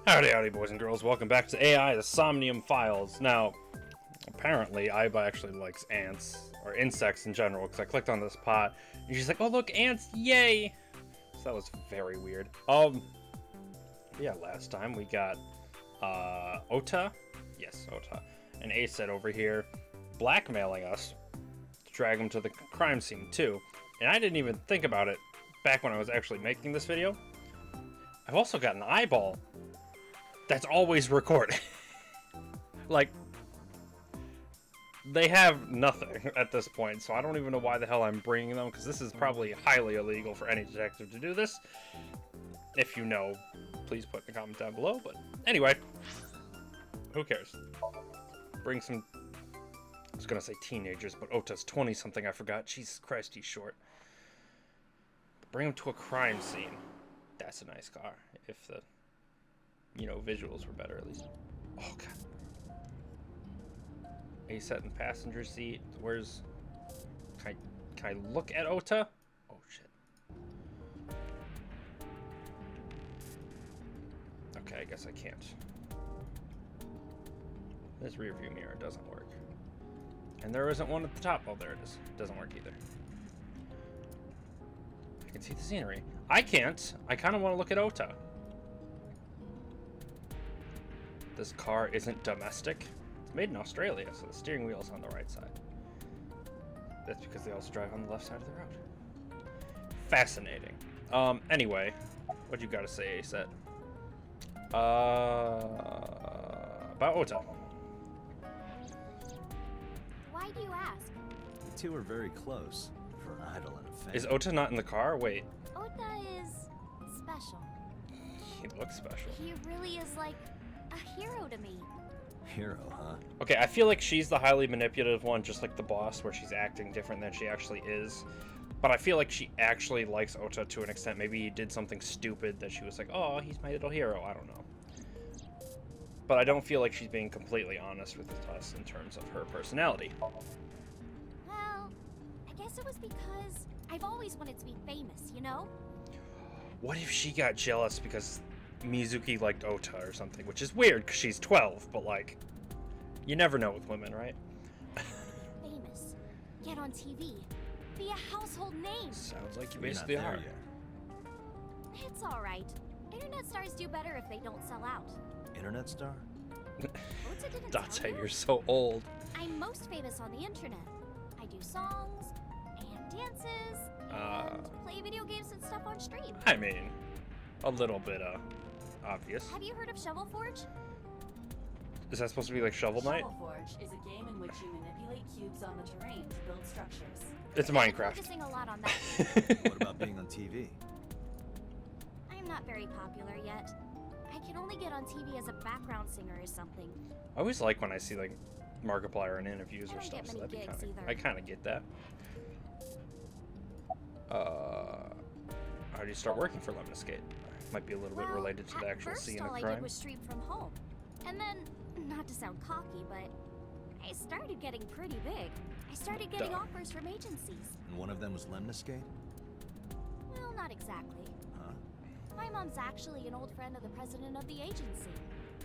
Howdy, howdy, boys and girls. Welcome back to AI, the Somnium Files. Now, apparently, Iba actually likes ants, or insects in general, because I clicked on this pot, and she's like, oh, look, ants, yay! So that was very weird. Yeah, last time we got, Ota? Yes, Ota. And Aset over here, blackmailing us to drag him to the crime scene, too. And I didn't even think about it back when I was actually making this video. I've also got an eyeball that's always recording. Like, they have nothing at this point, so I don't even know why the hell I'm bringing them, because this is probably highly illegal for any detective to do this. If you know, please put in the comment down below, but anyway, who cares? Bring some, I was gonna say teenagers, but Ota's 20-something, I forgot. Jesus Christ, he's short. Bring him to a crime scene. That's a nice car, if the, you know, visuals were better at least. Oh god. A set in passenger seat. Where's? Can I look at Ota? Oh shit. Okay, I guess I can't. This rear view mirror doesn't work. And there isn't one at the top. Oh, there it is. Doesn't work either. I can see the scenery. I can't. I kind of want to look at Ota. This car isn't domestic. It's made in Australia, so the steering wheel's on the right side. That's because they also drive on the left side of the road. Fascinating. Anyway, what you gotta say, Aset? About Ota. Why do you ask? The two are very close for an idol and a fan. Is Ota not in the car? Wait. Ota is special. He looks special. He really is like a hero to me. Hero, huh? Okay, I feel like she's the highly manipulative one, just like the boss, where she's acting different than she actually is. But I feel like she actually likes Ota to an extent. Maybe he did something stupid that she was like, oh, he's my little hero. I don't know. But I don't feel like she's being completely honest with us in terms of her personality. Well, I guess it was because I've always wanted to be famous, you know? What if she got jealous because Mizuki liked Ota or something? Which is weird because she's 12, but like, you never know with women, right? Famous. Get on TV. Be a household name. Sounds like you You're basically not there are. yet. It's alright. Internet stars do better if they don't sell out. Internet star? Ota didn't Date, tell you? you're so old. I'm most famous on the internet. I do songs and dances and play video games and stuff on stream. I mean, a little bit, obvious. Have you heard of Shovel Forge? Is that supposed to be like Shovel Knight? Shovel Forge is a game in which you manipulate cubes on the terrain to build structures. It's I'm Minecraft. focusing a lot on that. What about being on TV? I'm not very popular yet. I can only get on TV as a background singer or something. I always like when I see like Markiplier in interviews I or don't stuff, get so many that'd be gigs kind of, either. I kind of get that. How do you start working for Lemniscate? Might be a little bit related to the actual scene of all I crime. did was stream from home. And then, not to sound cocky, but I started getting pretty big. I started getting Duh. offers from agencies. And one of them was Lemniscate? Well, not exactly. Huh? My mom's actually an old friend of the president of the agency.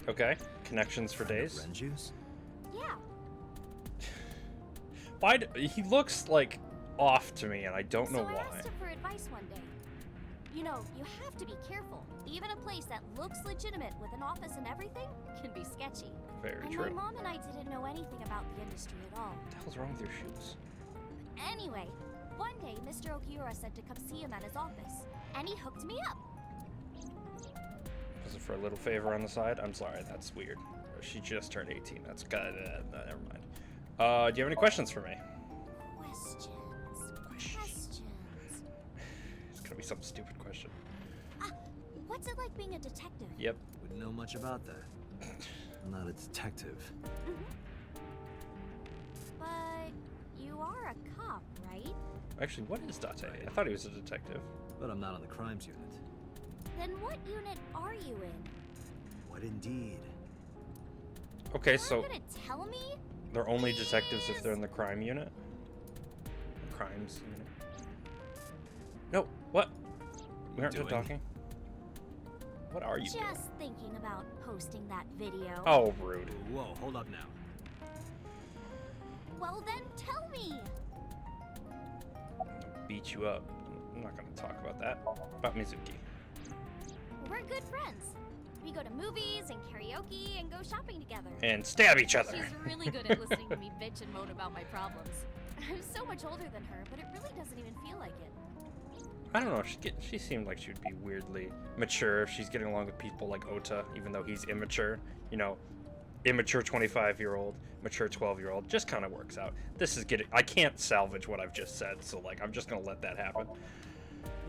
Okay, connections for Friend of days. Renju's? Yeah, Why? He looks like off to me, and I don't know so I why. asked him for advice one day. You know, you have to be careful. Even a place that looks legitimate with an office and everything can be sketchy. Very And true. my mom and I didn't know anything about the industry at all. What the hell's wrong with your shoes? Anyway, one day Mr. Okiura said to come see him at his office, and he hooked me up. Was it for a little favor on the side? I'm sorry, that's weird. She just turned 18. That's good. Never mind. Do you have any questions for me? Questions. It's gonna be some stupid question. What's it like being a detective? Yep. Wouldn't know much about that. I'm not a detective. But you are a cop, right? Actually, what is Date? I thought he was a detective. But I'm not on the crimes unit. Then what unit are you in? What indeed? Okay, You're so gonna tell me? they're only detectives if they're in the crime unit? Crimes unit. No, what? We aren't done Doing? talking? What are you doing? Just thinking about posting that video. Oh, rude. Whoa, hold up now. Well then, tell me. Beat you up. I'm not gonna talk about that. About Mizuki. We're good friends. We go to movies and karaoke and go shopping together. And stab each other. She's really good at listening to me bitch and moan about my problems. I'm so much older than her, but it really doesn't even feel like it. I don't know. She seemed like she would be weirdly mature if she's getting along with people like Ota, even though he's immature. You know, immature 25-year-old, mature 12-year-old. Just kind of works out. This is getting. I can't salvage what I've just said, so like I'm just gonna let that happen.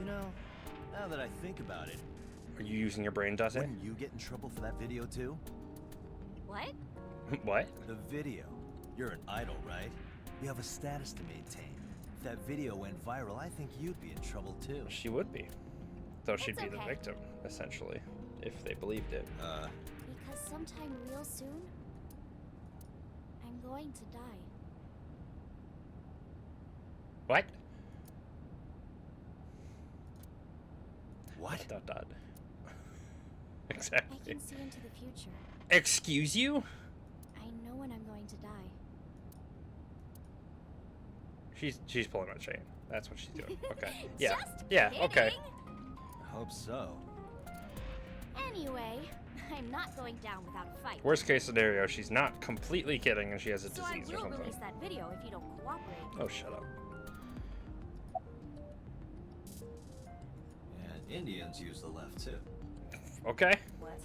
You know, now that I think about it, Are you using your brain, Dase? wouldn't you get in trouble for that video too? What? What? The video. You're an idol, right? You have a status to maintain. If that video went viral, I think you'd be in trouble too. She would be. Though she'd It's be the okay. victim, essentially, if they believed it. Because sometime real soon, I'm going to die. What? What? Dot dot. I Exactly. can see into the future. Excuse you? I know when I'm going to die. She's pulling my chain. That's what she's doing. Okay. Yeah. Just Yeah. Okay. kidding. I hope so. Anyway, I'm not going down without a fight. Worst case scenario, she's not completely kidding and she has a So I disease or will something. release that video if you don't cooperate. Oh, shut up. And Indians use the left too. Okay. What?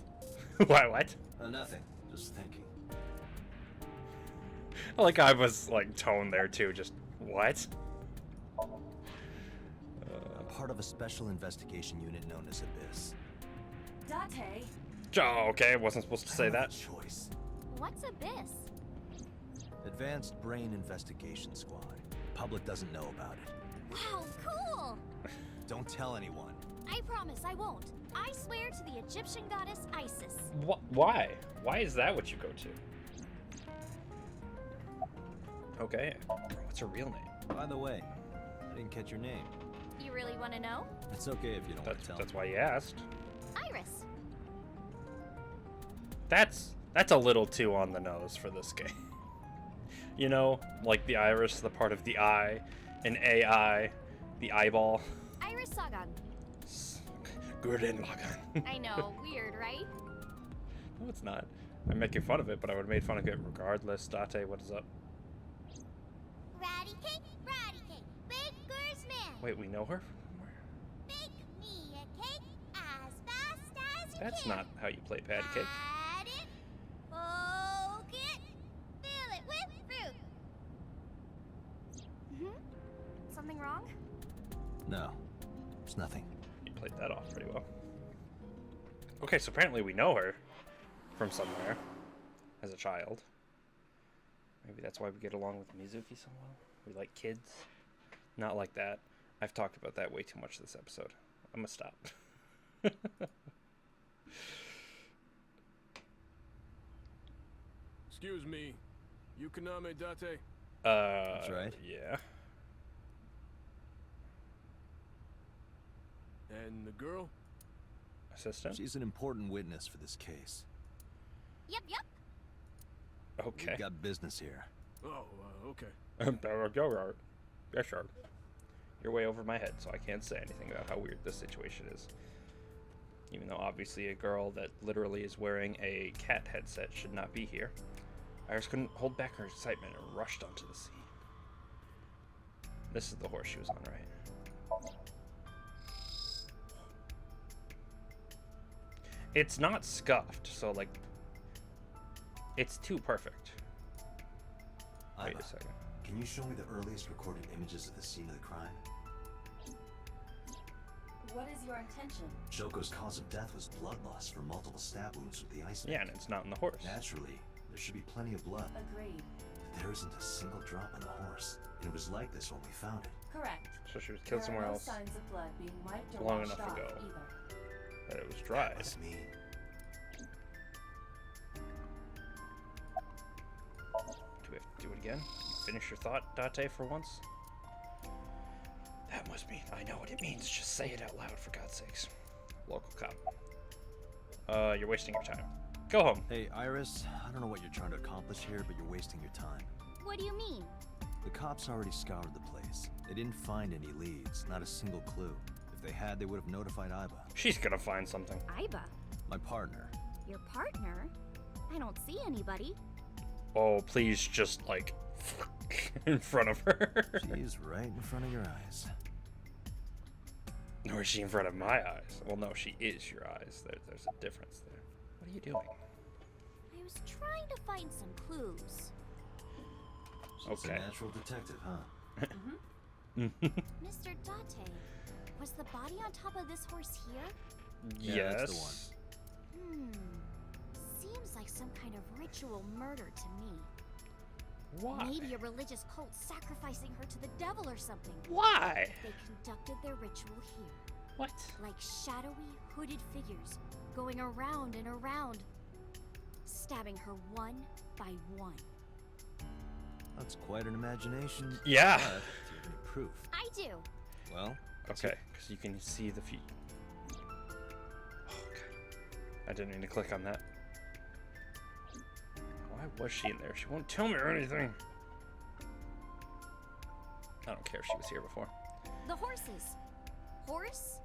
Why? What? Nothing. Just thinking. I like I was like tone there too. Just what? I'm part of a special investigation unit known as Abyss. Date. Oh, okay. Wasn't supposed to say I don't have that. a choice. What's Abyss? Advanced Brain Investigation Squad. Public doesn't know about it. Wow, cool! Don't tell anyone. I promise I won't. I swear to the Egyptian goddess Isis. Why? Why is that what you go to? Okay. What's her real name? By the way, I didn't catch your name. You really want to know? It's okay if you don't want to tell. That's why you asked. Iris. That's a little too on the nose for this game. You know, like the iris, the part of the eye, an AI, the eyeball. Iris Sagan. Gurdon Lagan. I know, weird, right? No, it's not. I'm making fun of it, but I would have made fun of it regardless. Date, what is up? Ratty cake, baker's man. Wait, we know her from where? Bake me a cake as fast as you That's can. not how you play patty cake. Add it, poke it, fill it with fruit. Something wrong? No, it's nothing. You played that off pretty well. Okay, so apparently we know her from somewhere as a child. Maybe that's why we get along with Mizuki so well. We like kids. Not like that. I've talked about that way too much this episode. I'm gonna stop. Excuse me, Yukaname Date? That's right. Yeah. And the girl? Assistant? She's an important witness for this case. Yep. Okay. We've got business here. Oh, okay. Yeah, sure. You're way over my head, so I can't say anything about how weird this situation is. Even though obviously a girl that literally is wearing a cat headset should not be here. Iris couldn't hold back her excitement and rushed onto the scene. This is the horse she was on, right? It's not scuffed, so like, it's too perfect. Wait Iva, a second. can you show me the earliest recorded images of the scene of the crime? What is your intention? Shoko's cause of death was blood loss from multiple stab wounds with the ice. Yeah, and it's not in the horse. Naturally, there should be plenty of blood. Agreed. But there isn't a single drop on the horse. And it was like this when we found it. Correct. So she was There killed are somewhere no else. signs of blood being wiped or Long washed enough off ago. either. That it was dry. That must mean Do we have to do it again? Finish your thought, Date, for once? That must mean I know what it means. Just say it out loud, for God's sakes. Local cop. You're wasting your time. Go home. Hey, Iris, I don't know what you're trying to accomplish here, but you're wasting your time. What do you mean? The cops already scoured the place. They didn't find any leads, not a single clue. If they had, they would have notified Iba. She's gonna find something. Iba? My partner. Your partner? I don't see anybody. Oh, please, just like in front of her. She's right in front of your eyes. Or is she in front of my eyes? Well, no, she is your eyes. There's a difference there. What are you doing? I was trying to find some clues. She's Okay. a natural detective, huh? Mr. Date, was the body on top of this horse here? Yeah, that's the Yes. Seems like some kind of ritual murder to me. Why? Maybe a religious cult sacrificing her to the devil or something. Why? They conducted their ritual here, What? like shadowy, hooded figures going around and around, stabbing her one by one. That's quite an imagination. Yeah. But do you have any proof? I do. Well, Okay, because you can see the feet. Oh, God. I didn't mean to click on that. Why was she in there? She won't tell me or anything. I don't care if she was here before. The horses. Horse?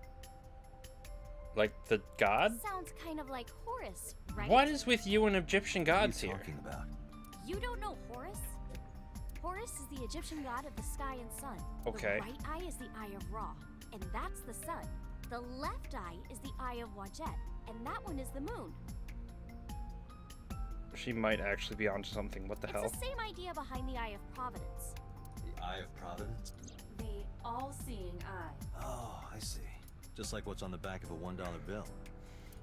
Like the god? Sounds kind of like Horus, right? What is with you and Egyptian what are gods you here? talking about? You don't know Horus? Horus is the Egyptian god of the sky and sun. Okay. The right eye is the eye of Ra, and that's the sun. The left eye is the eye of Wajet, and that one is the moon. She might actually be onto something. What the It's hell? the same idea behind the eye of Providence. The Eye of Providence? The all-seeing eye. Oh, I see. Just like what's on the back of a $1 bill.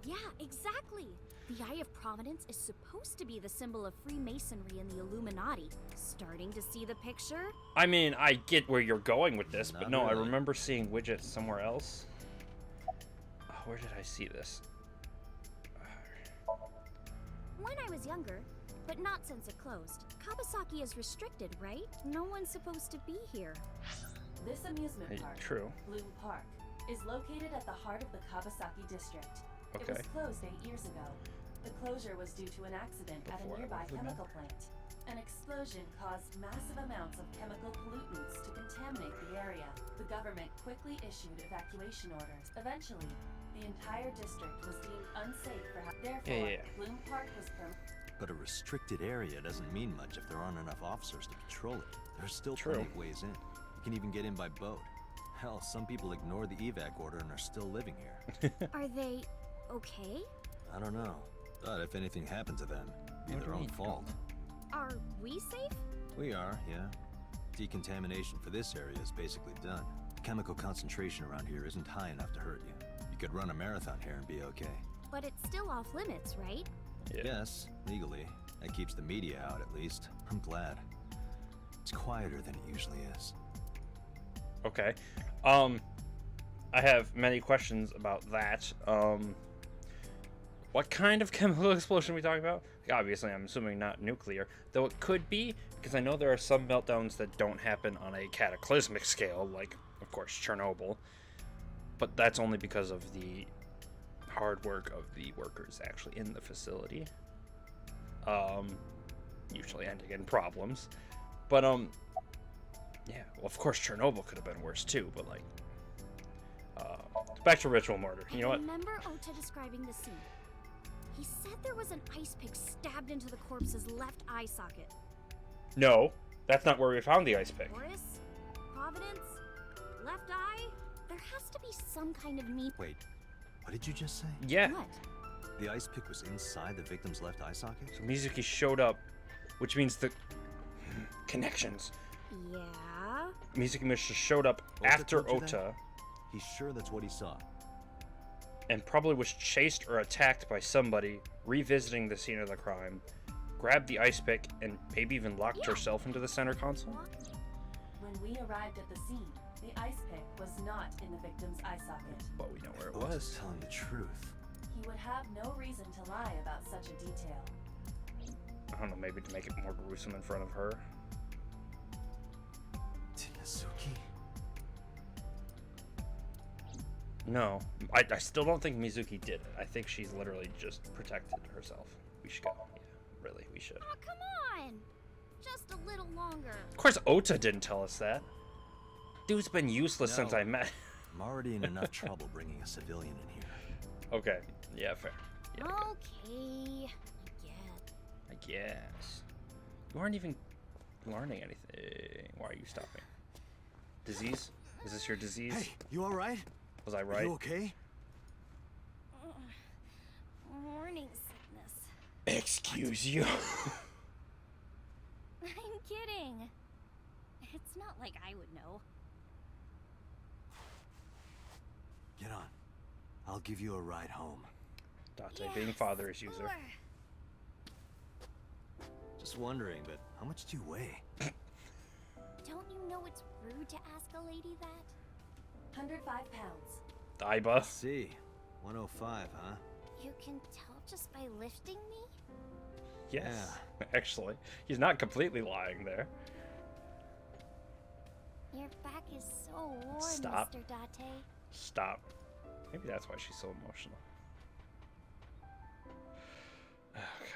Yeah, exactly. The Eye of Providence is supposed to be the symbol of Freemasonry and the Illuminati. Starting to see the picture? I mean, I get where you're going with this, but Not no, I really. remember seeing widgets somewhere else. Oh, where did I see this? When I was younger, but not since it closed. Kawasaki is restricted, right? No one's supposed to be here. This amusement Hey, park, true. Bloom Park, is located at the heart of the Kawasaki district. It Okay. was closed 8 years ago. The closure was due to an accident at a Before I nearby would remember. chemical plant. An explosion caused massive amounts of chemical pollutants to contaminate the area. The government quickly issued evacuation orders. Eventually, the entire district was deemed unsafe for therefore, Yeah. Bloom Park was But a restricted area doesn't mean much if there aren't enough officers to patrol it. There's still True. plenty of ways in. You can even get in by boat. Hell, some people ignore the evac order and are still living here. Are they okay? I don't know. But if anything happened to them, it'd be What do their you own mean? fault. Are we safe? We are, yeah. Decontamination for this area is basically done. The chemical concentration around here isn't high enough to hurt you. You could run a marathon here and be okay. But it's still off limits, right? Yeah. Yes, legally. That keeps the media out at least. I'm glad. It's quieter than it usually is. Okay. I have many questions about that. What kind of chemical explosion are we talking about? Obviously, I'm assuming not nuclear, though it could be, because I know there are some meltdowns that don't happen on a cataclysmic scale, like, of course, Chernobyl. But that's only because of the hard work of the workers actually in the facility. Usually ending in problems. But, yeah, well, of course, Chernobyl could have been worse too, but, like, back to ritual murder. You know I what? remember Ota describing the scene. He said there was an ice pick stabbed into the corpse's left eye socket. No, that's not where we found the ice pick. Horus? Providence? Left eye? There has to be some kind of need. Wait, what did you just say? Yeah, What? The ice pick was inside the victim's left eye socket? so Mizuki showed up, which means the connections. Yeah? Mizuki must have showed up Ota after told you that? Ota He's sure that's what he saw. and probably was chased or attacked by somebody, revisiting the scene of the crime, grabbed the ice pick, and maybe even locked Yeah. herself into the center console. When we arrived at the scene, the ice pick was not in the victim's eye socket. But we know where it Ota's was. telling the truth. He would have no reason to lie about such a detail. I don't know, maybe to make it more gruesome in front of her. Tinazuki? No, I still don't think Mizuki did it. I think she's literally just protected herself. We should go. Yeah, really, we should. Oh, come on! Just a little longer. Of course, Ota didn't tell us that. Dude's been useless since No. I met. I'm already in enough trouble bringing a civilian in here. Okay, yeah, fair. Yeah, good. Okay, I guess. You aren't even learning anything. Why are you stopping? Disease? Is this your disease? Hey, you all right? Was I Are right? you okay? morning sickness. Excuse you. I'm kidding. It's not like I would know. Get on. I'll give you a ride home. Date being father's user. Sure. Just wondering, but how much do you weigh? Don't you know it's rude to ask a lady that? 105 pounds. Aiba. Let's see. 105, huh? You can tell just by lifting me? Yes. Actually, he's not completely lying there. Your back is so warm, Stop. Mr. Date. Stop. Maybe that's why she's so emotional. Oh, God.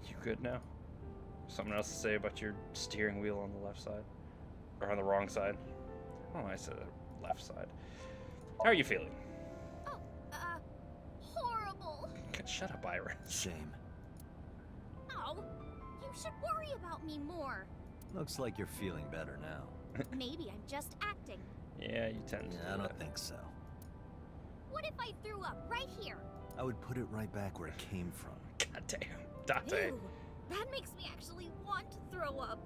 You good now? Something else to say about your steering wheel on the left side? Or on the wrong side? Oh, I said the left side. How are you feeling? Oh, horrible. Shut up, Iron. Shame. Oh, you should worry about me more. Looks like you're feeling better now. Maybe I'm just acting. Yeah, you tend to Yeah, do I don't that. think so. What if I threw up right here? I would put it right back where it came from. God damn. Date. Ew, that makes me actually want to throw up.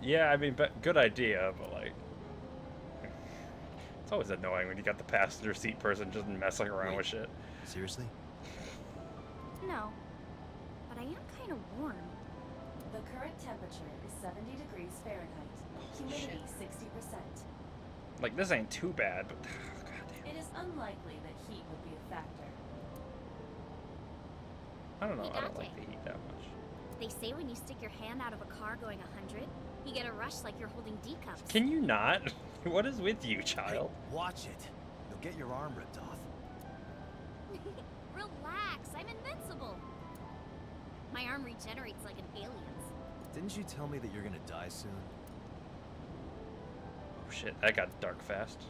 Yeah, I mean, good idea, but like, it's always annoying when you got the passenger seat person just messing around Wait. with shit. Seriously? No, but I am kind of warm. The current temperature is 70 degrees Fahrenheit. Humidity 60%. Like, this ain't too bad, but god damn. It is unlikely that heat would be a factor. I don't know. Hey, I don't like Date. the heat that much. They say when you stick your hand out of a car going 100, you get a rush like you're holding D cups. Can you not? What is with you, child? Hey, watch it. You'll get your arm ripped off. Relax, I'm invincible. My arm regenerates like an alien's. Didn't you tell me that you're gonna die soon? Oh shit, that got dark fast.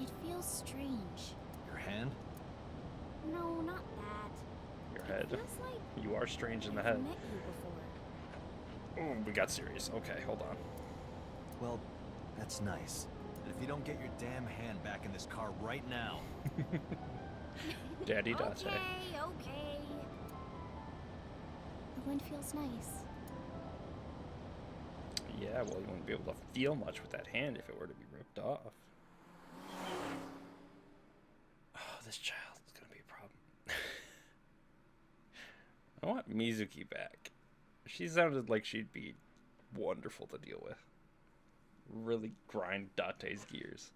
It feels strange. Your hand? No, not that. Your head. It feels like You are strange in the I've head. met you before. Oh, we got serious. Okay, hold on. Well, that's nice. But if you don't get your damn hand back in this car right now, Daddy Date. Okay. The wind feels nice. Yeah, well, you won't be able to feel much with that hand if it were to be ripped off. Oh, this child is gonna be a problem. I want Mizuki back. She sounded like she'd be wonderful to deal with. Really grind Date's gears.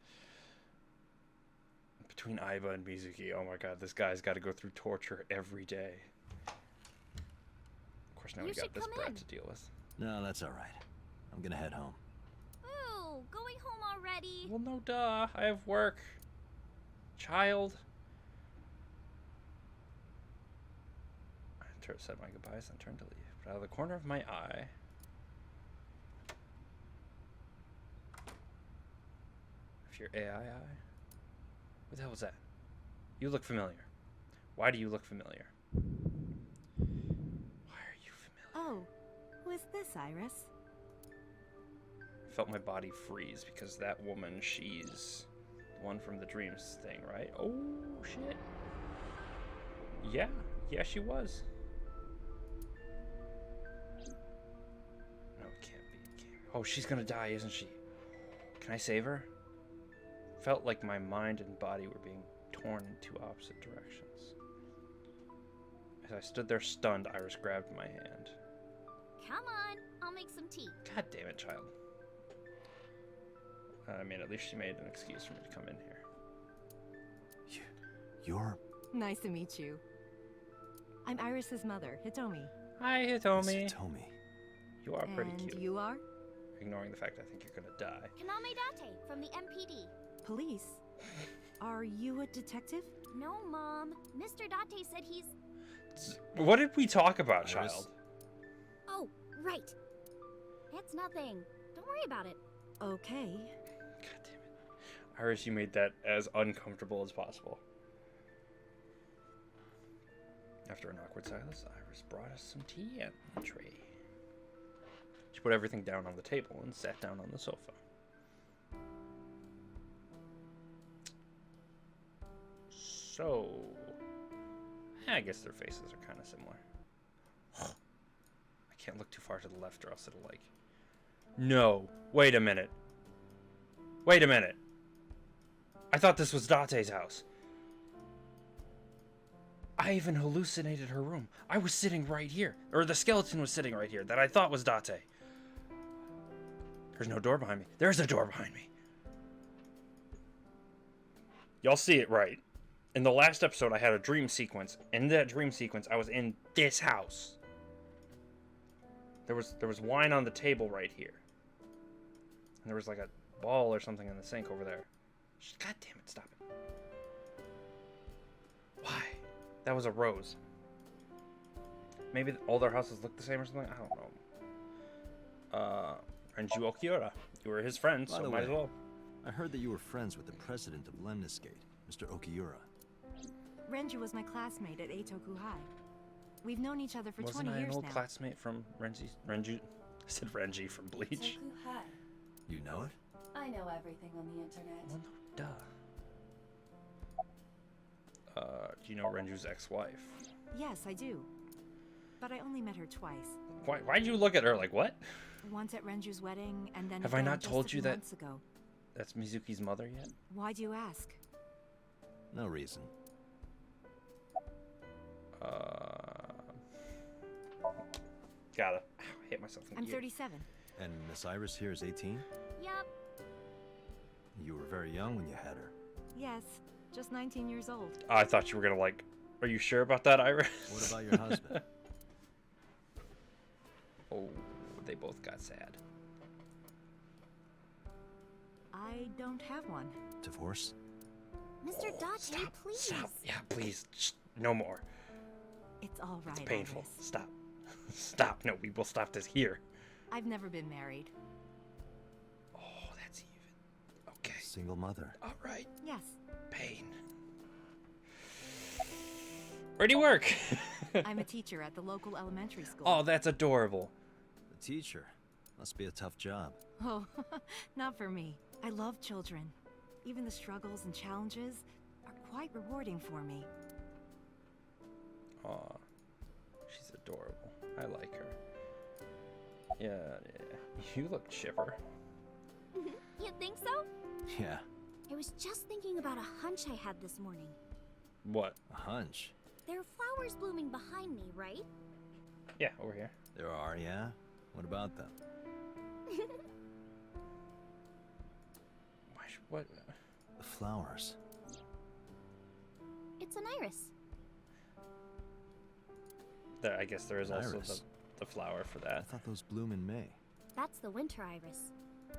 Between Aiba and Mizuki, oh my god, this guy's got to go through torture every day. Of course, now You we got should this come brat in. to deal with. no, that's all right. I'm gonna head home. Ooh, going home already? Well, no, duh. I have work. Child. I said my goodbyes and turned to leave. But out of the corner of my eye. If your AI eye. What the hell was that? You look familiar. Why do you look familiar? Why are you familiar? Oh, who is this, Iris? I felt my body freeze because that woman, she's the one from the dreams thing, right? Oh, shit. Yeah, she was. No, it can't be. Oh, she's gonna die, isn't she? Can I save her? Felt like my mind and body were being torn in two opposite directions. As I stood there stunned, Iris grabbed my hand. Come on, I'll make some tea. God damn it, child. I mean, at least she made an excuse for me to come in here. You're Nice to meet you. I'm Iris's mother, Hitomi. Hi, Miss Hitomi. Hitomi. You are pretty And cute. you are? Ignoring the fact I think you're gonna die. Kaname Date from the MPD. Police. Are you a detective? No, Mom. Mr. Date said he's... What did we talk about, Iris? child? Oh, right. It's nothing. Don't worry about it. Okay. God damn it. Iris, you made that as uncomfortable as possible. After an awkward silence, Iris brought us some tea on the tray. She put everything down on the table and sat down on the sofa. So, I guess their faces are kind of similar. I can't look too far to the left or else it'll like... No, wait a minute. Wait a minute. I thought this was Date's house. I even hallucinated her room. I was sitting right here. Or the skeleton was sitting right here that I thought was Date. There's no door behind me. There's a door behind me. Y'all see it right. In the last episode, I had a dream sequence. In that dream sequence, I was in this house. There was wine on the table right here. And there was like a ball or something in the sink over there. God damn it, stop it. Why? That was a rose. Maybe all their houses look the same or something? I don't know. Renju Okiura. You were his friend, By so the might as way, well. I heard that you were friends with the president of Lemniscate, Mr. Okiura. Renju was my classmate at Eitoku High. We've known each other for Wasn't 20 I an years old now. classmate from Renju? I said Renji from Bleach. Toku High. You know it? I know everything on the internet. Well, no, duh. Do you know Renju's ex-wife? Yes, I do. But I only met her twice. Why'd you look at her like, what? Once at Renju's wedding, and then Have I again not just told a few you that- months ago. That's Mizuki's mother yet? Why do you ask? No reason. Gotta. Ow, I hit myself in the I'm ear. 37. And Miss Iris here is 18? Yep. You were very young when you had her. Yes, just 19 years old. I thought you were gonna like. Are you sure about that, Iris? What about your husband? Oh, they both got sad. I don't have one. Divorce? Mr. Date, Stop. please. Stop. Yeah, please. Shh, no more. It's all right, It's painful. Iris. Stop. Stop. No, we will stop this here. I've never been married. Oh, that's even. Okay. Single mother. All right. Yes, Pain. Where do you work? I'm a teacher at the local elementary school. Oh, that's adorable. The teacher. Must be a tough job. Oh, not for me. I love children. Even the struggles and challenges are quite rewarding for me. Aw, she's adorable. I like her. Yeah. You look chipper. You think so? Yeah, I was just thinking about a hunch I had this morning. What? a hunch. There are flowers blooming behind me, right? Yeah, over here. There are, yeah? What about them? What? The flowers. It's an iris. There, I guess there is also Iris. the flower for I that. thought those bloom in May. That's the winter iris.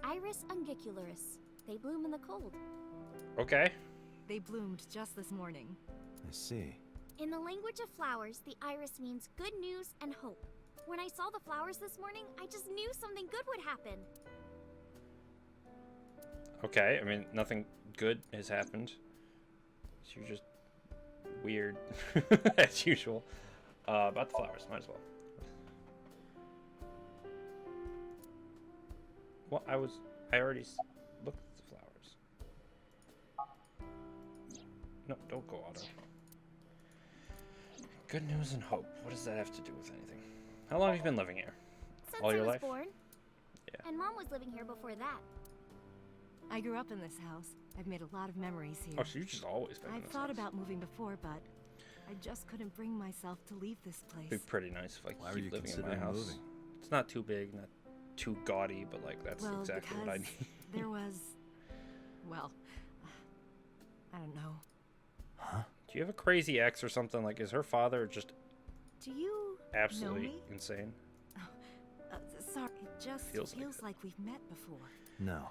Iris ungicularis. They bloom in the cold. Okay. They bloomed just this morning. I see. In the language of flowers, the iris means good news and hope. When I saw the flowers this morning, I just knew something good would happen. Okay. I mean, nothing good has happened. You're just weird, as usual. About the flowers, might as well. Well, I already looked at the flowers. No, don't go auto. Good news and hope. What does that have to do with anything? How long have you been living here? Since All I your was life? born. Yeah. And Mom was living here before that. I grew up in this house. I've made a lot of memories here. Oh, so you've just always been in I've this thought house. about moving before, but I just couldn't bring myself to leave this It'd place. be pretty nice if I Why could were you keep living in my considering house. moving? It's not too big, not too gaudy, but like that's Well, exactly what I because need. there was, well, I don't know. Huh? Do you have a crazy ex or something? Like, is her father just Do you absolutely know me? insane? Sorry, it just Feels feels, like like we've met before. No.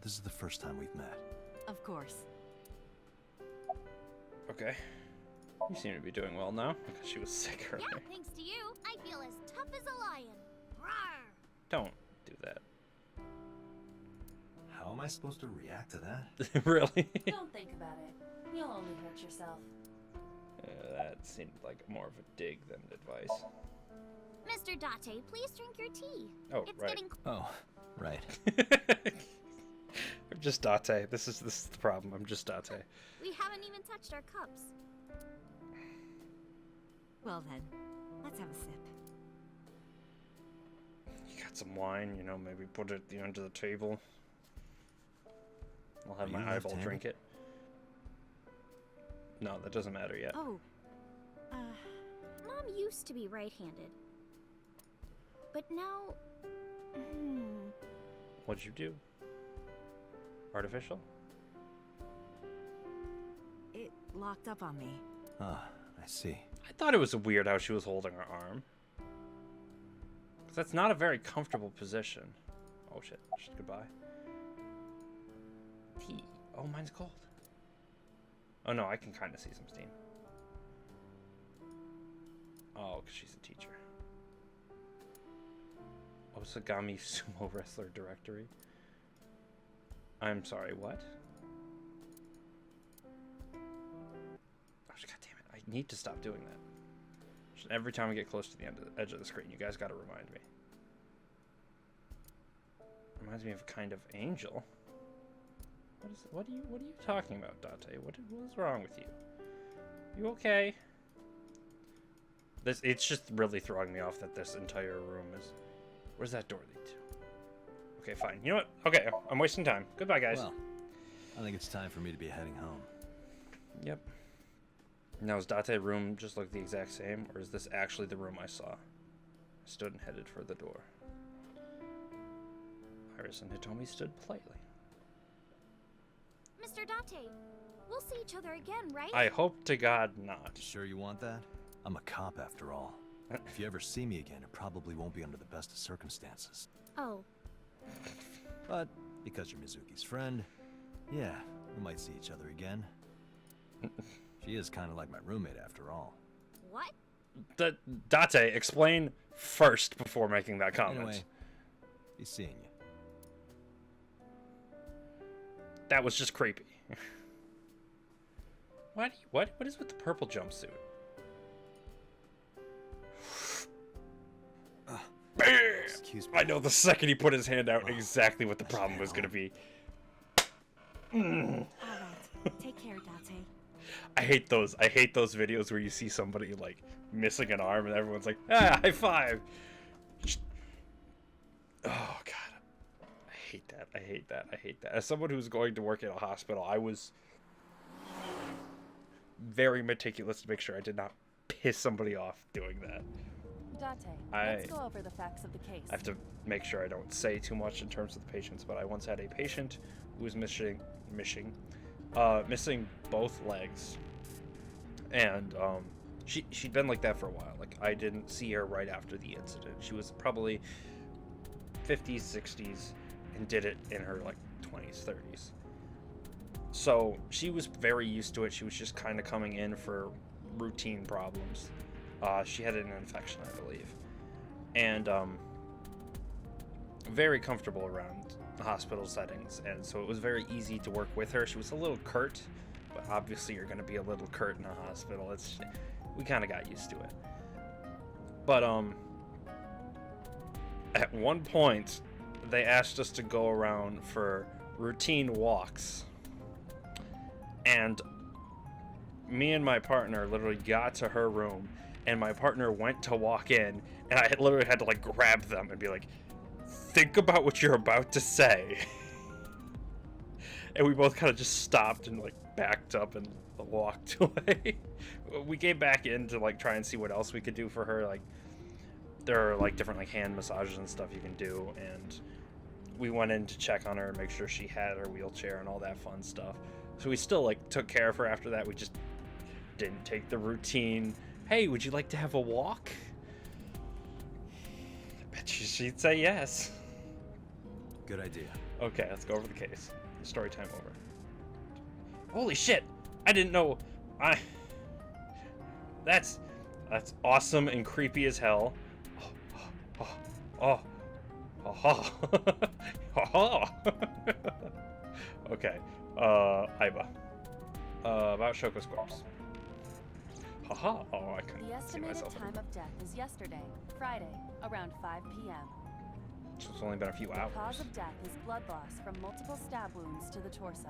This is the first time we've met. Of course. Okay. You seem to be doing well now because she was sick earlier. Yeah, thanks to you, I feel as tough as a lion. Rawr! Don't do that. How am I supposed to react to that? Really? Don't think about it. You'll only hurt yourself. That seemed like more of a dig than advice. Mr. Date, please drink your tea. Oh, It's right. getting Oh, right. I'm just Date. This is the problem. I'm just Date. We haven't even touched our cups. Well then, let's have a sip. You got some wine, you know, maybe put it under the table. I'll have Are my you eyeball left-handed? drink it. No, that doesn't matter yet. Oh, Mom used to be right-handed. But now... What'd you do? Artificial? it locked up on me. Ah, I see. I thought it was weird how she was holding her arm. 'Cause that's not a very comfortable position. Oh shit, just goodbye. Tea. Oh, mine's cold. Oh no, I can kind of see some steam. Oh, because she's a teacher. Osagami Sumo Wrestler Directory. I'm sorry, what? Oh, god damn it. I need to stop doing that. Just every time I get close to the edge of the screen, you guys gotta remind me. Reminds me of a kind of angel. What are you talking about, Date? What is wrong with you? You okay? It's just really throwing me off that this entire room is... Where's that door lead to? Okay, fine. You know what? Okay, I'm wasting time. Goodbye, guys. Well, I think it's time for me to be heading home. Yep. Now, is Date's room just look the exact same, or is this actually the room I saw? I stood and headed for the door. Iris and Hitomi stood politely. Mr. Date, we'll see each other again, right? I hope to God not. You sure you want that? I'm a cop after all. If you ever see me again, it probably won't be under the best of circumstances. Oh, But because you're Mizuki's friend, yeah, we might see each other again. She is kind of like my roommate after all. what? Date, explain first before making that comment. Anyway, be seeing you. That was just creepy. What is with the purple jumpsuit? Bam! Excuse me. I know the second he put his hand out exactly what the problem was gonna be. All right, take care, Date. I hate those videos where you see somebody like missing an arm and everyone's like, ah, high five. Oh god. I hate that. As someone who's going to work at a hospital, I was very meticulous to make sure I did not piss somebody off doing that. Date, I- let's go over the facts of the case. I have to make sure I don't say too much in terms of the patients, but I once had a patient who was missing both legs, and she'd been like that for a while. Like, I didn't see her right after the incident. She was probably 50s, 60s, and did it in her like 20s, 30s. So she was very used to it. She was just kind of coming in for routine problems. She had an infection, I believe, and very comfortable around hospital settings, and so it was very easy to work with her. She was a little curt, but obviously you're going to be a little curt in a hospital. We kind of got used to it. But at one point, they asked us to go around for routine walks, and me and my partner literally got to her room, and my partner went to walk in, and I literally had to like grab them and be like, think about what you're about to say. And we both kind of just stopped and like backed up and walked away. We came back in to like try and see what else we could do for her. Like, there are like different like hand massages and stuff you can do, and we went in to check on her and make sure she had her wheelchair and all that fun stuff. So we still like took care of her after that. We just Didn't take the routine, hey, would you like to have a walk? I bet you she'd say yes. Good idea. Okay, let's go over the case. Story time over. Holy shit! I didn't know. That's awesome and creepy as hell. Oh. Okay. Iba. About Shoko's corpse. Haha. Oh, I couldn't The see estimated myself. time of death is yesterday, Friday, around 5 p.m. So it's only been a few The hours. cause of death is blood loss from multiple stab wounds to the torso.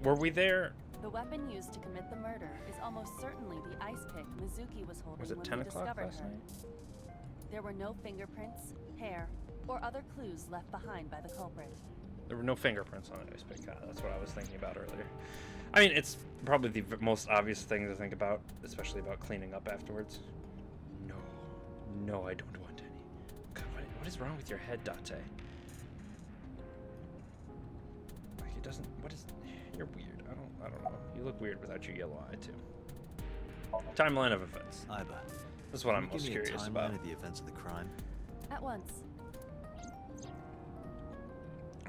Were we there? The weapon used to commit the murder is almost certainly the ice pick Mizuki was holding Was it when 10 we o'clock discovered last her. night? There were no fingerprints, hair, or other clues left behind by the culprit. There were no fingerprints on the ice pick. That's what I was thinking about earlier. I mean, it's probably the most obvious thing to think about, especially about cleaning up afterwards. No, I don't want any. God, what is wrong with your head, Date? Like, it doesn't. What is? You're weird. I don't know. You look weird without your yellow eye too. Timeline of events. Iba, This is what can I'm you most give me a curious timeline about. of the events of the crime? At once,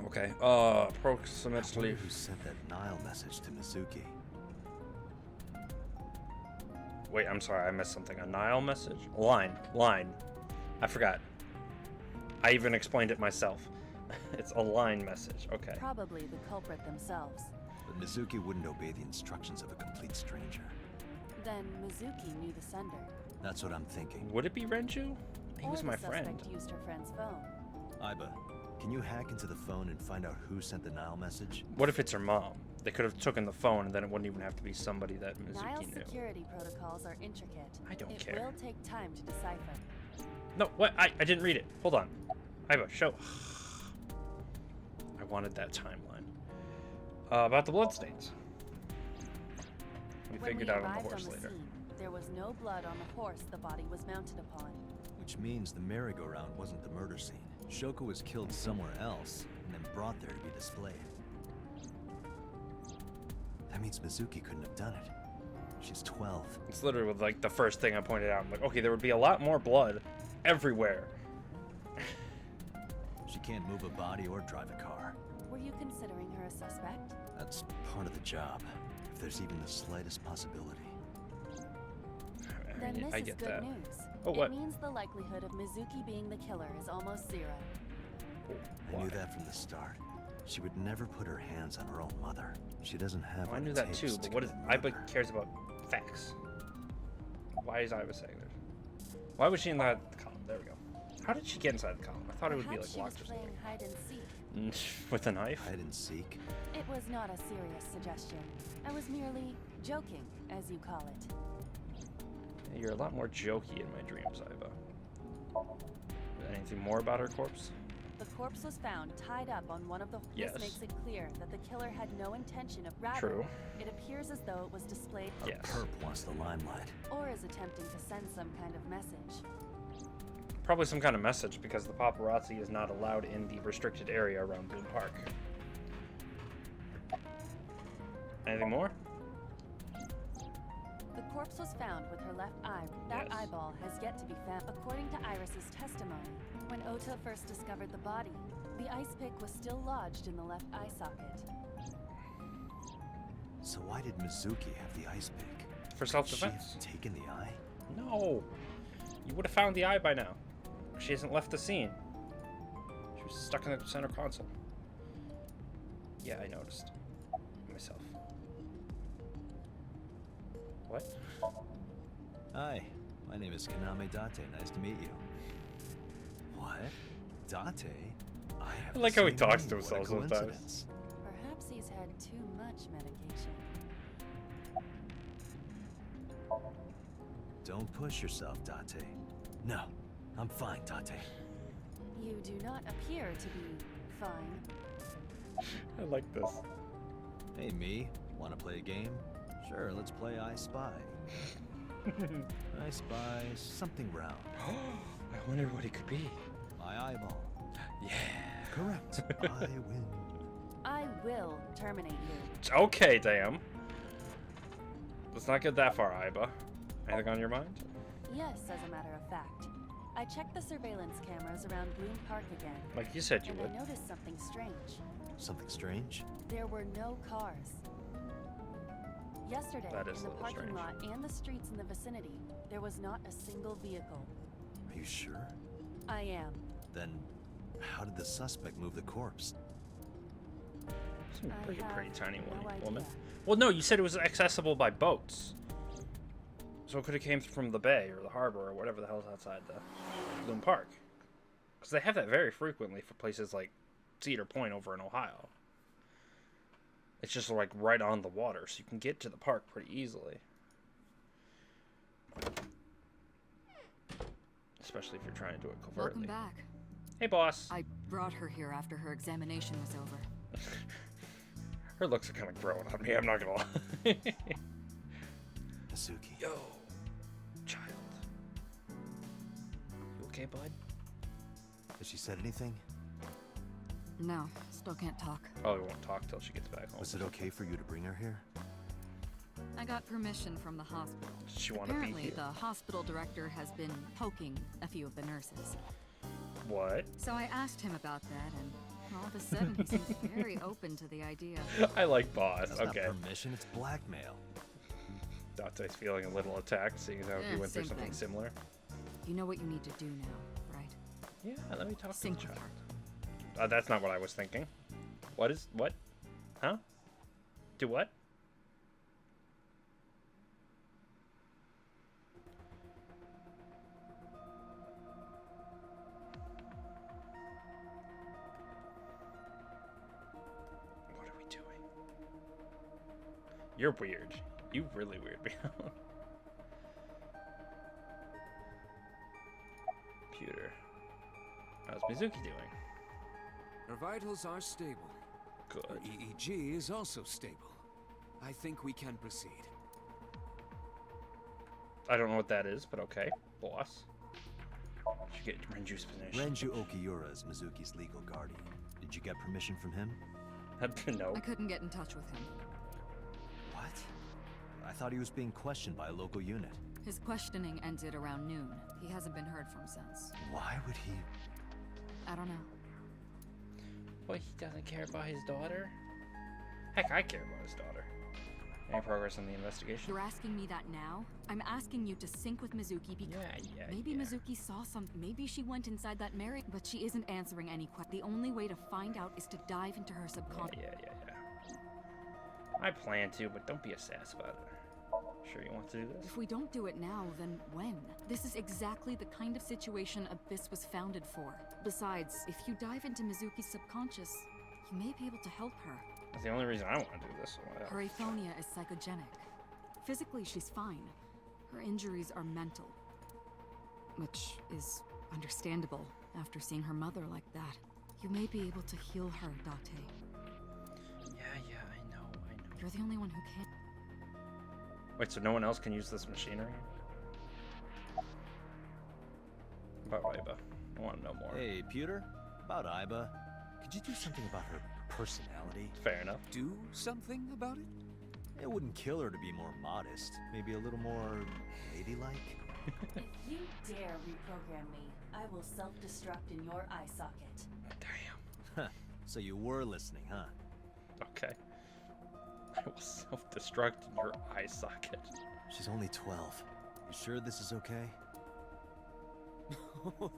Okay. I Approximately. wonder who sent that Nile message to Mizuki? Wait, I'm sorry, I missed something. A Nile message? Line. I forgot. I even explained it myself. It's a line message. Okay. probably the culprit themselves. But Mizuki wouldn't obey the instructions of a complete stranger. Then Mizuki knew the sender. That's what I'm thinking. Would it be Renju? He was Or my the friend. suspect used her friend's phone. Iba, can you hack into the phone and find out who sent the Nile message? What if it's her mom? They could have taken the phone and then it wouldn't even have to be somebody that Nile's Mizuki knew. security protocols are intricate. I don't it care. will take time to decipher. No, what? I didn't read it. Hold on. Iba, show. I wanted that timeline. About the bloodstains. We When figured we out on the arrived horse on the later. scene, there was no blood on the horse the body was mounted upon. Which means the merry-go-round wasn't the murder scene. Shoko was killed somewhere else and then brought there to be displayed. That means Mizuki couldn't have done it. She's 12. It's literally like the first thing I pointed out. I'm like, okay, there would be a lot more blood everywhere. She can't move a body or drive a car. Were you considering her a suspect? That's part of the job. If there's even the slightest possibility. Then this I is get good that. news. Oh, what? It means the likelihood of Mizuki being the killer is almost zero. I knew that from the start. She would never put her hands on her own mother. She doesn't have Oh, I what knew it that takes too, to but what is commit Iba murder. cares about facts? Why is Iba saying that? Why was she in that column? There we go. How did she get inside the column? I thought it would be Perhaps like she was locked or playing something. hide and seek. With a knife? Hide and seek? It was not a serious suggestion. I was merely joking, as you call it. You're a lot more jokey in my dreams, Iba. Anything more about her corpse? The corpse was found tied up on one of the. Yes. This makes it clear that the killer had no intention of. Rather, True. it appears as though it was displayed. A Yes. perp wants the limelight. Or is attempting to send some kind of message. Probably some kind of message because the paparazzi is not allowed in the restricted area around Bloom Park. Anything more? The corpse was found with her left eye. That Yes. eyeball has yet to be found. According to Iris's testimony, when Ota first discovered the body, the ice pick was still lodged in the left eye socket. So why did Mizuki have the ice pick? For Could she self-defense. have taken the eye? No! You would have found the eye by now. She hasn't left the scene. She was stuck in the center console. Yeah, I noticed. Myself. What? Hi, my name is Kaname Date. Nice to meet you. What? Date? I have I like the how he same talks name. to What a himself sometimes. coincidence. Perhaps he's had too much medication. Don't push yourself, Date. No, I'm fine, Date. You do not appear to be fine. I like this. Hey, me. Want to play a game? Sure, let's play I Spy. I spy something round. I wonder what it could be. My eyeball. Yeah. Correct. I win. I will terminate you. Okay, damn. Let's not get that far, Iba. Anything on your mind? Yes, as a matter of fact. I checked the surveillance cameras around Bloom Park again. Like you said you and would. I noticed something strange. Something strange? There were no cars. Yesterday, That is in a the little parking strange. lot and the streets in the vicinity, there was not a single vehicle. Are you sure? I am. Then, how did the suspect move the corpse? Some I pretty have tiny no woman. idea. Well, no, you said it was accessible by boats. So it could have came from the bay or the harbor or whatever the hell's outside the Bloom Park. Because they have that very frequently for places like Cedar Point over in Ohio. It's just like right on the water, so you can get to the park pretty easily. Especially if you're trying to do it covertly. Welcome back. Hey, boss. I brought her here after her examination was over. Her looks are kind of growing on me, I'm not gonna lie. Mizuki. Yo, child. You okay, bud? Has she said anything? No, still can't talk. Oh, we won't talk till she gets back home. Was it okay for you to bring her here? I got permission from the hospital. Does she want to be Apparently, here? the hospital director has been poking a few of the nurses. What? So I asked him about that, and all of a sudden he seems very open to the idea. I like boss. That's Okay. not permission, it's blackmail. Dante's feeling a little attacked, seeing how he Yeah, went through same something thing. similar. You know what you need to do now, right? Yeah, let me talk Sync to the with child. her. That's not what I was thinking. What? Huh? Do what? What are we doing? You're weird. You really weird me out. Computer. How's Mizuki doing? Her vitals are stable. Good. Her EEG is also stable. I think we can proceed. I don't know what that is, but okay. Boss. Should get Renju's position. Renju Okiura is Mizuki's legal guardian. Did you get permission from him? No. I couldn't get in touch with him. What? I thought he was being questioned by a local unit. His questioning ended around noon. He hasn't been heard from since. Why would he? I don't know. What, he doesn't care about his daughter? Heck, I care about his daughter. Any progress on the investigation? You're asking me that now? I'm asking you to sync with Mizuki because maybe yeah. Mizuki saw some. Maybe she went inside that Mary, but she isn't answering any questions. The only way to find out is to dive into her subconscious. Yeah. I plan to, but don't be a sass about it. Sure you want to do this? If we don't do it now, then when? This is exactly the kind of situation Abyss was founded for. Besides, if you dive into Mizuki's subconscious, you may be able to help her. That's the only reason I want to do this. Her aphonia is psychogenic. Physically, she's fine. Her injuries are mental. Which is understandable after seeing her mother like that. You may be able to heal her, Date. Yeah, I know. You're the only one who can. Wait, so no one else can use this machinery? About Iba. I want to know more. Hey, Pewter? About Iba. Could you do something about her personality? Fair enough. Do something about it? It wouldn't kill her to be more modest. Maybe a little more ladylike? If you dare reprogram me, I will self-destruct in your eye socket. Damn. So you were listening, huh? Okay. I will self-destruct in your eye socket. She's only 12. You sure this is okay?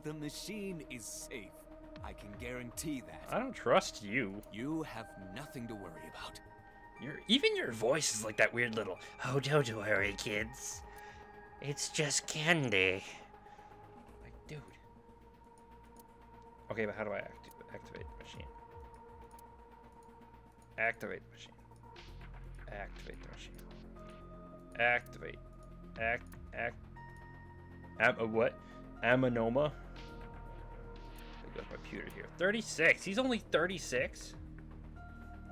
The machine is safe. I can guarantee that. I don't trust you. You have nothing to worry about. Even your voice is like that weird little, oh, don't worry, kids. It's just candy. Like, dude. Okay, but how do I activate the machine? Activate the machine. Activate the machine. Activate. What? Aminoma? There goes my pewter here. 36. He's only 36.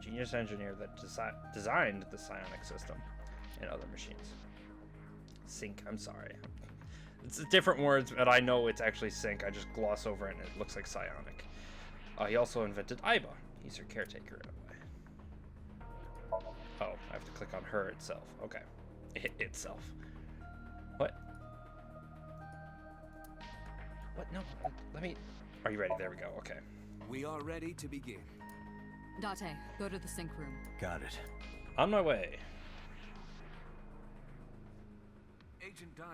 Genius engineer that designed the psionic system and other machines. Sync. I'm sorry. It's different words, but I know it's actually sync. I just gloss over it and it looks like psionic. He also invented Iba. He's her caretaker in a way. Oh, I have to click on her itself. Okay. itself. What? What? No. Let me. Are you ready? There we go. Okay. We are ready to begin. Date, go to the sync room. Got it. On my way. Agent Date,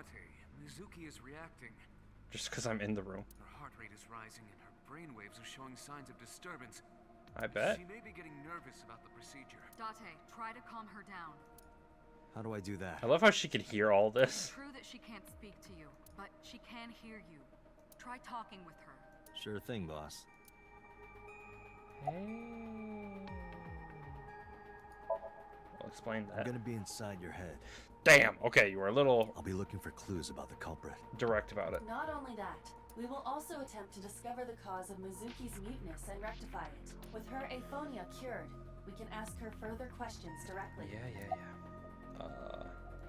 Mizuki is reacting. Just because I'm in the room. Her heart rate is rising and her brainwaves are showing signs of disturbance. I bet. She may be getting nervous about the procedure. Date, try to calm her down. How do I do that? I love how she can hear all It's this. true that she can't speak to you, but she can hear you. Try talking with her. Sure thing, boss. I'll explain I'm that. gonna be inside your head. Damn. Okay, you were a little I'll be looking for clues about the culprit. direct about it. Not only that, we will also attempt to discover the cause of Mizuki's muteness and rectify it. With her aphonia cured, we can ask her further questions directly. Yeah.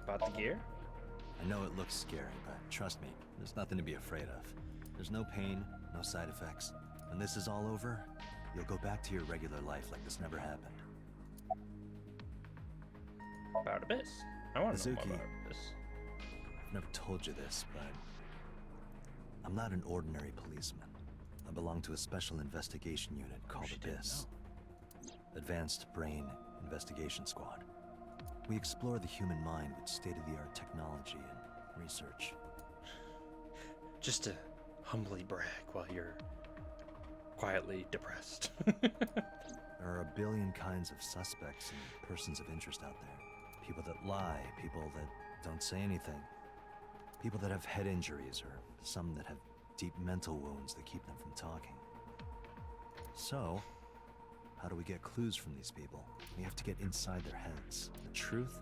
About the gear? I know it looks scary, but trust me, there's nothing to be afraid of. There's no pain, no side effects. When this is all over, you'll go back to your regular life like this never happened. About Abyss. I want to know more Mizuki. about Abyss. I've never told you this, but I'm not an ordinary policeman. I belong to a special investigation unit called she didn't Abyss. Advanced Brain Investigation Squad. We explore the human mind with state-of-the-art technology and research. Just to humbly brag while you're quietly depressed. There are a billion kinds of suspects and persons of interest out there. People that lie, people that don't say anything. People that have head injuries, or some that have deep mental wounds that keep them from talking. So, how do we get clues from these people? We have to get inside their heads. The truth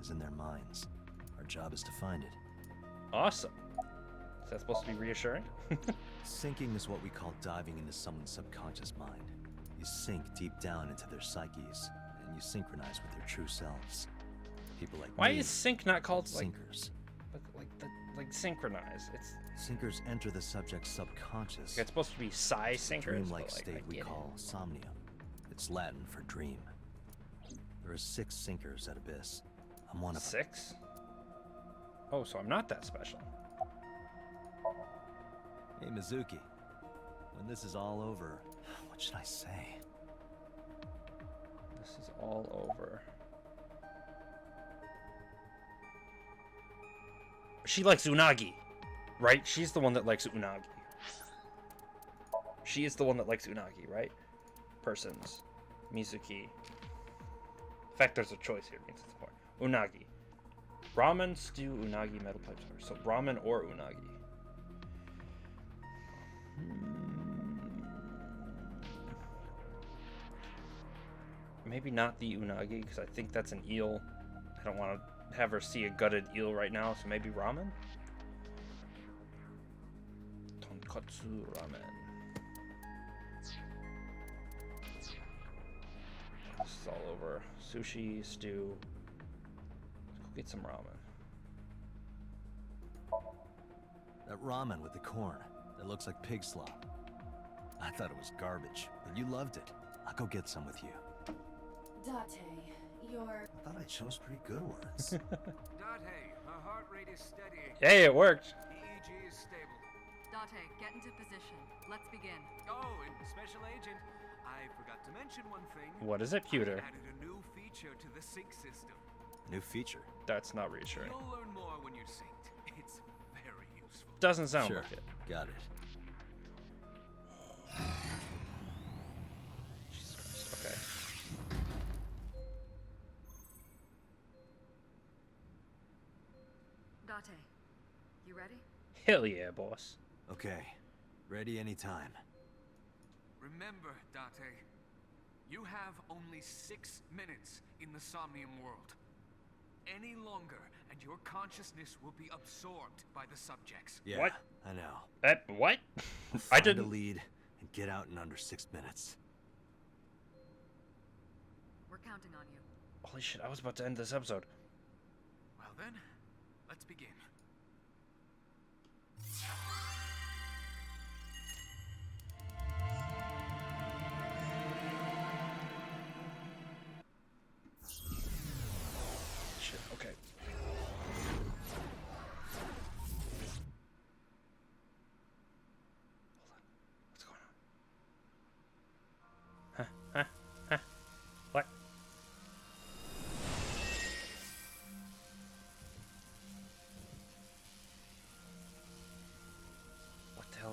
is in their minds. Our job is to find it. Awesome. Is that supposed to be reassuring? Sinking is what we call diving into someone's subconscious mind. You sink deep down into their psyches, and you synchronize with their true selves. People like Why me is sync not called like sinkers. like synchronize? It's Sinkers enter the subject's subconscious. it's supposed to be psi sinkers. Dreamlike but, like, state I we get it. call Somnium. It's Latin for dream. There are 6 sinkers at Abyss. I'm one of them. 6? Oh, so I'm not that special. Hey, Mizuki. When this is all over, what should I say? This is all over. She likes unagi, right? She's the one that likes unagi. She is the one that likes unagi, right? Persons. Mizuki. In fact, there's a choice here. Means it's more. Unagi. Ramen, stew, unagi, metal pipe sour. So ramen or unagi. Maybe not the unagi, because I think that's an eel. I don't want to have her see a gutted eel right now, so maybe ramen? Tonkatsu ramen. This is all over. Sushi, stew. Let's go get some ramen. That ramen with the corn. That looks like pig slop. I thought it was garbage, but you loved it. I'll go get some with you. Date, your... I thought I chose pretty good words. Date, her heart rate is steady. Hey, it worked. EEG is stable. Date, get into position. Let's begin. Oh, and Special Agent, I forgot to mention one thing. What is it, Pewter? I added a new feature to the sync system. New feature. That's not reassuring. You'll learn more when you're synced. It's very useful. Doesn't sound Sure. like it. Got it. Jesus Christ. Okay. Date, you ready? Hell yeah, boss. Okay. Ready anytime. Remember, Date, you have only 6 minutes in the Somnium world. Any longer, and your consciousness will be absorbed by the subjects. Yeah, What? I know. That what? I Find didn't. a lead and get out in under 6 minutes. We're counting on you. Holy shit! I was about to end this episode. Well then, let's begin. Shit. Okay.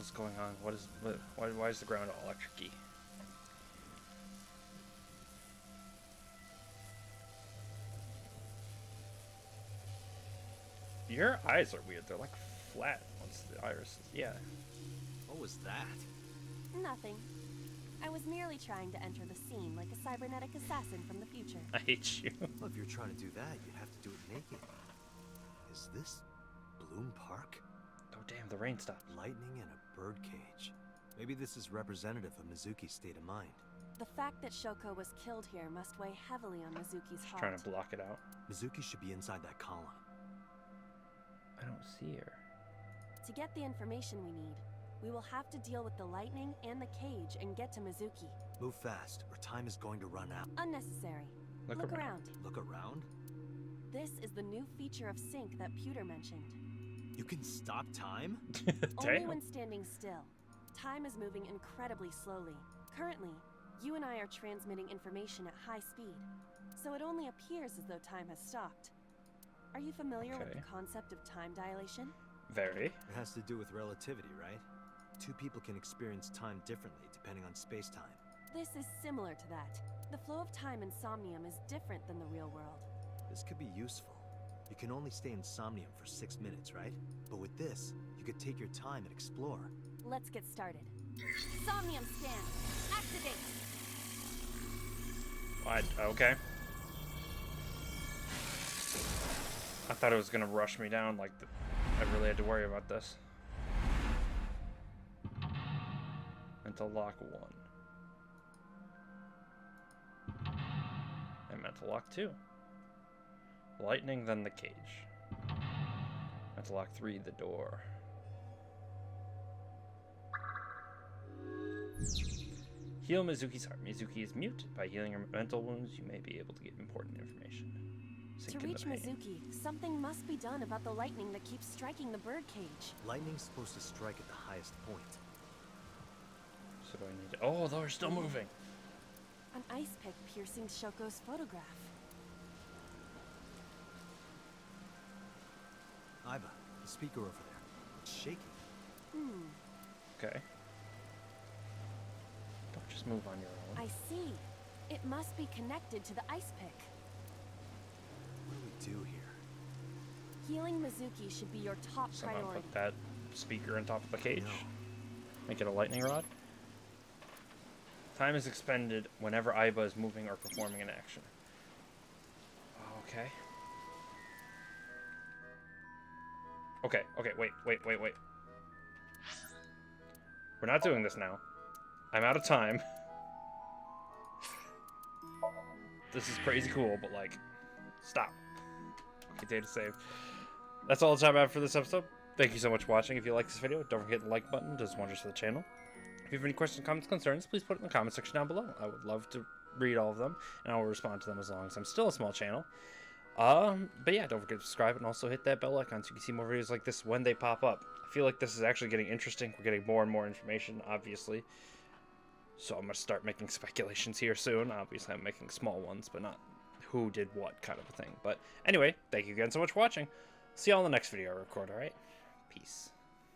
hell's going on? Why is the ground all electric-y? Your eyes are weird. They're like flat once the iris is... Yeah. What was that? Nothing. I was merely trying to enter the scene like a cybernetic assassin from the future. I hate you. Well, if you're trying to do that, you'd have to do it naked. Is this Bloom Park? Oh, damn, the rain stopped. Lightning in a birdcage. Maybe this is representative of Mizuki's state of mind. The fact that Shoko was killed here must weigh heavily on Mizuki's She's heart. trying to block it out. Mizuki should be inside that column. I don't see her. To get the information we need, we will have to deal with the lightning and the cage and get to Mizuki. Move fast, or time is going to run out. Unnecessary. Look around. Look around? This is the new feature of Sync that Pewter mentioned. You can stop time? Only Damn. when standing still. Time is moving incredibly slowly. Currently, you and I are transmitting information at high speed, so it only appears as though time has stopped. Are you familiar with Okay. the concept of time dilation? Very. It has to do with relativity, right? Two people can experience time differently depending on space-time. This is similar to that. The flow of time in Somnium is different than the real world. This could be useful. You can only stay in Somnium for 6 minutes, right? But with this, you could take your time and explore. Let's get started. Somnium scan! Activate! Okay. I thought it was gonna rush me down like I really had to worry about this. Mental lock 1. And mental lock 2. Lightning, then the cage. Mental lock 3, the door. Heal Mizuki's heart. Mizuki is mute. By healing her mental wounds, you may be able to get important information. To Sink in reach the pain. Mizuki, something must be done about the lightning that keeps striking the birdcage. Lightning's supposed to strike at the highest point. So do I need to... Oh, they're still moving. An ice pick piercing Shoko's photograph. Iba, the speaker over there. It's shaking. Okay. Don't just move on your own. I see. It must be connected to the ice pick. What do we do here? Healing Mizuki should be your top So I'm gonna priority. put that speaker on top of the cage. No. Make it a lightning rod. Time is expended whenever Aiba is moving or performing an action. Okay. Okay, wait. We're not doing this now. I'm out of time. This is crazy cool, but like, stop. Okay, data save. That's all the time I have for this episode. Thank you so much for watching. If you like this video, don't forget the like button. It does wonders for the channel. If you have any questions, comments, concerns, please put it in the comment section down below. I would love to read all of them, and I will respond to them as long as I'm still a small channel. But yeah, don't forget to subscribe and also hit that bell icon so you can see more videos like this when they pop up. I feel like this is actually getting interesting. We're getting more and more information, obviously. So I'm going to start making speculations here soon. Obviously, I'm making small ones, but not who did what kind of a thing. But anyway, thank you again so much for watching. See you all in the next video I record, alright? Peace.